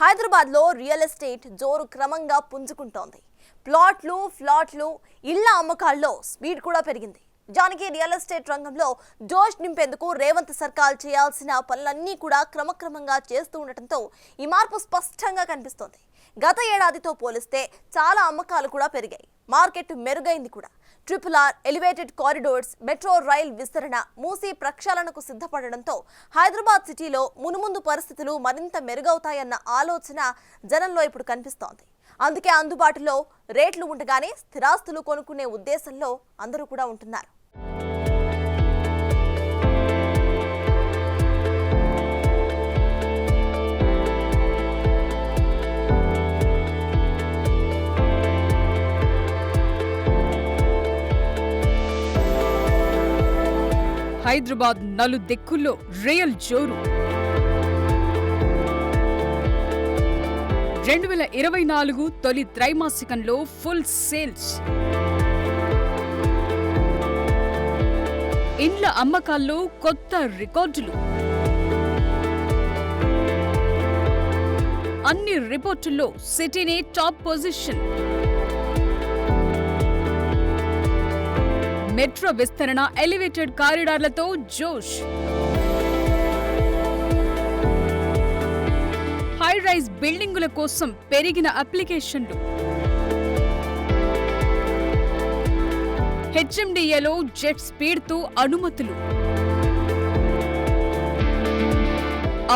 హైదరాబాద్లో real estate జోరు క్రమంగా పుంజుకుంటోంది. ఫ్లాట్లు, ఇళ్ల అమ్మకాల్లో స్పీడ్ కూడా పెరిగింది. జానికి రియల్ ఎస్టేట్ రంగంలో జోష్ నింపేందుకు రేవంత్ సర్కార్ చేయాల్సిన పనులన్నీ కూడా క్రమక్రమంగా చేస్తూ ఉండటంతో ఈ మార్పు స్పష్టంగా కనిపిస్తోంది. గత ఏడాదితో పోలిస్తే చాలా అమ్మకాలు కూడా పెరిగాయి. మార్కెట్ మెరుగైంది కూడా. RRR, elevated corridors, metro rail విస్తరణ, మూసీ ప్రక్షాళనకు సిద్ధపడడంతో హైదరాబాద్ సిటీలో మునుముందు పరిస్థితులు మరింత మెరుగవుతాయన్న ఆలోచన జనంలో ఇప్పుడు కనిపిస్తోంది. అందుకే అందుబాటులో రేట్లు ఉండగానే స్థిరాస్తులు కొనుక్కునే ఉద్దేశంలో అందరూ కూడా ఉంటున్నారు. హైదరాబాద్ నలుదిక్కుల్లో రియల్ జోరు. 2024 తొలి త్రైమాసికంలో ఫుల్ సేల్స్. ఇండ్ల అమ్మకాల్లో కొత్త రికార్డులు. అన్ని రిపోర్టుల్లో సిటీనే టాప్ పొజిషన్. మెట్రో విస్తరణ, ఎలివేటెడ్ కారిడార్లతో జోష్. హై రైజ్ బిల్డింగుల కోసం పెరిగిన అప్లికేషన్లు. HMDAలో జెట్ స్పీడ్తో అనుమతులు.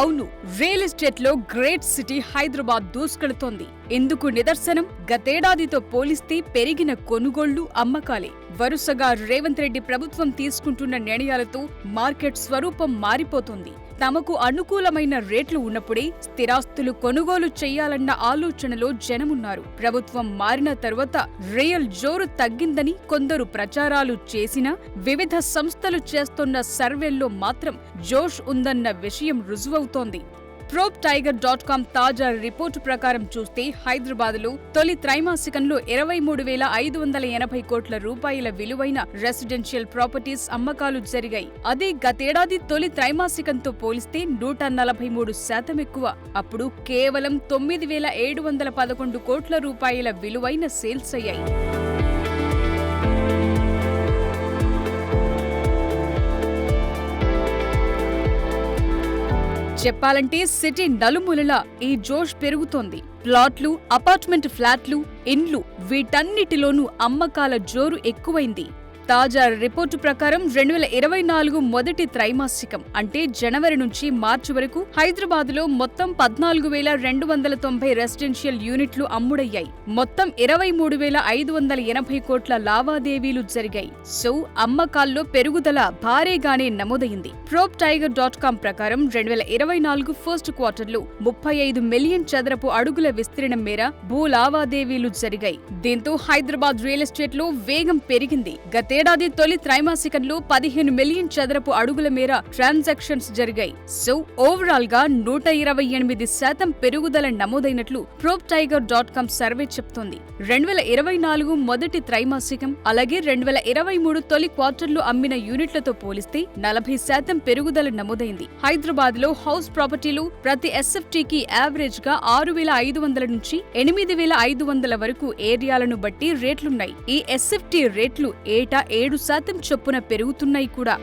అవును, రియల్ ఎస్టేట్లో గ్రేట్ సిటీ హైదరాబాద్ దూసుకెళుతోంది. ఇందుకు నిదర్శనం గతేడాదితో పోలిస్తే పెరిగిన కొనుగోళ్లు, అమ్మకాలే. వరుసగా రేవంత్ రెడ్డి ప్రభుత్వం తీసుకుంటున్న నిర్ణయాలతో మార్కెట్ స్వరూపం మారిపోతుంది. తమకు అనుకూలమైన రేట్లు ఉన్నప్పుడే స్థిరాస్తులు కొనుగోలు చేయాలన్న ఆలోచనలో జనమున్నారు. ప్రభుత్వం మారిన తరువాత రియల్ జోరు తగ్గిందని కొందరు ప్రచారాలు చేసినా వివిధ సంస్థలు చేస్తున్న సర్వేల్లో మాత్రం జోష్ ఉందన్న విషయం రుజువవుతోంది. PropTiger.com తాజా రిపోర్టు ప్రకారం చూస్తే హైదరాబాద్లో తొలి త్రైమాసికంలో 23,580 కోట్ల రూపాయల విలువైన రెసిడెన్షియల్ ప్రాపర్టీస్ అమ్మకాలు జరిగాయి. అదే గతేడాది తొలి త్రైమాసికంతో పోలిస్తే 143% ఎక్కువ. అప్పుడు కేవలం 9,711 కోట్ల రూపాయల విలువైన సేల్స్ అయ్యాయి. చెప్పాలంటే సిటీ నలుమూలలా ఈ జోష్ పెరుగుతోంది. ప్లాట్లు, అపార్ట్మెంట్ ఫ్లాట్లు, ఇండ్లు వీటన్నిటిలోనూ అమ్మకాల జోరు ఎక్కువైంది. తాజా రిపోర్టు ప్రకారం 2024 మొదటి త్రైమాసికం అంటే జనవరి నుంచి మార్చి వరకు హైదరాబాద్లో మొత్తం 14,290 రెసిడెన్షియల్ యూనిట్లు అమ్ముడయ్యాయి. మొత్తం 23,580 కోట్ల లావాదేవీలు జరిగాయి. సో అమ్మకాల్లో పెరుగుదల భారీగానే నమోదైంది. PropTiger.com ప్రకారం 2024 ఫస్ట్ క్వార్టర్లో 35 మిలియన్ చదరపు అడుగుల విస్తీర్ణం మేర భూ లావాదేవీలు జరిగాయి. దీంతో హైదరాబాద్ రియల్ ఎస్టేట్లో వేగం పెరిగింది. ఏడాది తొలి త్రైమాసికంలో 15 మిలియన్ చదరపు అడుగుల మేర ట్రాన్సాక్షన్స్ జరిగాయి. సో ఓవరాల్ గా 128% పెరుగుదల నమోదైనట్లు PropTiger.com సర్వే చెప్తోంది. 2024 మొదటి త్రైమాసికం అలాగే 2023 తొలి క్వార్టర్లో అమ్మిన యూనిట్లతో పోలిస్తే 40% పెరుగుదల నమోదైంది. హైదరాబాద్ లో హౌస్ ప్రాపర్టీలు ప్రతి SFTకి యావరేజ్ గా 6,500 నుంచి 8,500 వరకు ఏరియాలను బట్టి రేట్లున్నాయి. ఈ SFT రేట్లు ఏటా 7% చొప్పున పెరుగుతున్నాయి కూడా.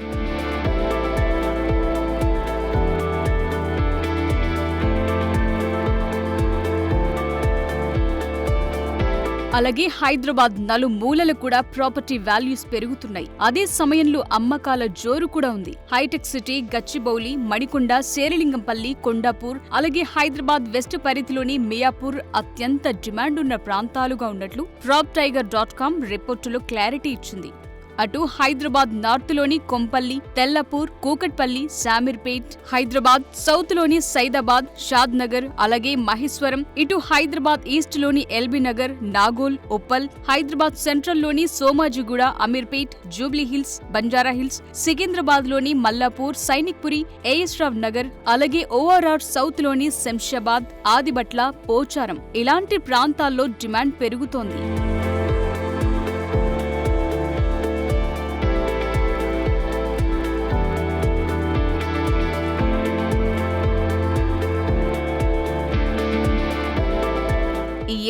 అలాగే హైదరాబాద్ నలుమూలలు కూడా ప్రాపర్టీ వాల్యూస్ పెరుగుతున్నాయి. అదే సమయంలో అమ్మకాల జోరు కూడా ఉంది. హైటెక్ సిటీ, గచ్చిబౌలి, మణికొండ, శేరిలింగంపల్లి, కొండాపూర్ అలాగే హైదరాబాద్ వెస్ట్ పరిధిలోని మియాపూర్ అత్యంత డిమాండ్ ఉన్న ప్రాంతాలుగా ఉన్నట్లు PropTiger.com రిపోర్టులో క్లారిటీ ఇచ్చింది. అటు హైదరాబాద్ నార్త్ లోని కొంపల్లి, తెల్లపూర్, కూకట్పల్లి, శామీర్పేట్, హైదరాబాద్ సౌత్ లోని సైదాబాద్, షాద్ నగర్ అలాగే మహేశ్వరం, ఇటు హైదరాబాద్ ఈస్ట్ లోని ఎల్బీ నగర్, నాగోల్, ఉప్పల్, హైదరాబాద్ సెంట్రల్ లోని సోమాజిగూడ, అమీర్పేట్, జూబ్లీహిల్స్, బంజారాహిల్స్, సికింద్రాబాద్ లోని మల్లాపూర్, సైనిక్పురి, ఏఎస్ రావ్ నగర్ అలాగే ORR సౌత్ లోని శంషాబాద్, ఆదిబట్ల, పోచారం ఇలాంటి ప్రాంతాల్లో డిమాండ్ పెరుగుతోంది.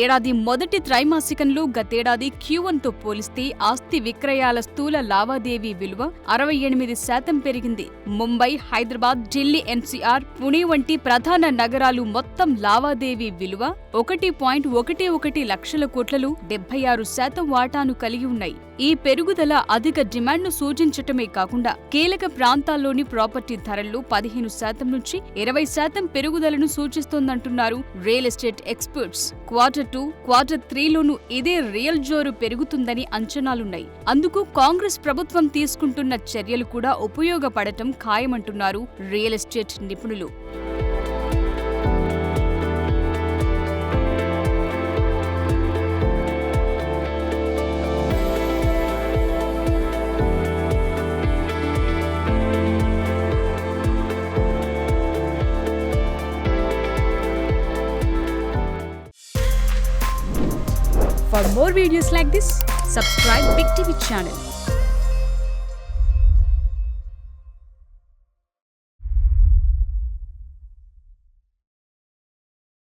ఏడాది మొదటి త్రైమాసికంలో గతేడాది Q1తో పోలిస్తే ఆస్తి విక్రయాల స్థూల లావాదేవీ విలువ 68% పెరిగింది. ముంబై, హైదరాబాద్, ఢిల్లీ NCR, పుణె వంటి ప్రధాన నగరాలు మొత్తం లావాదేవీ విలువ 1.11 లక్షల కోట్లలో 76% వాటాను కలిగి ఉన్నాయి. ఈ పెరుగుదల అధిక డిమాండ్ను సూచించటమే కాకుండా కీలక ప్రాంతాల్లోని ప్రాపర్టీ ధరల్లో 15% నుంచి 20% పెరుగుదలను సూచిస్తోందంటున్నారు రియల్ ఎస్టేట్ ఎక్స్పర్ట్స్. Q2, Q3లోనూ ఇదే రియల్ జోరు పెరుగుతుందని అంచనాలున్నాయి. అందుకు కాంగ్రెస్ ప్రభుత్వం తీసుకుంటున్న చర్యలు కూడా ఉపయోగపడటం ఖాయమంటున్నారు రియల్ ఎస్టేట్ నిపుణులు. For more videos like this, subscribe Big TV channel.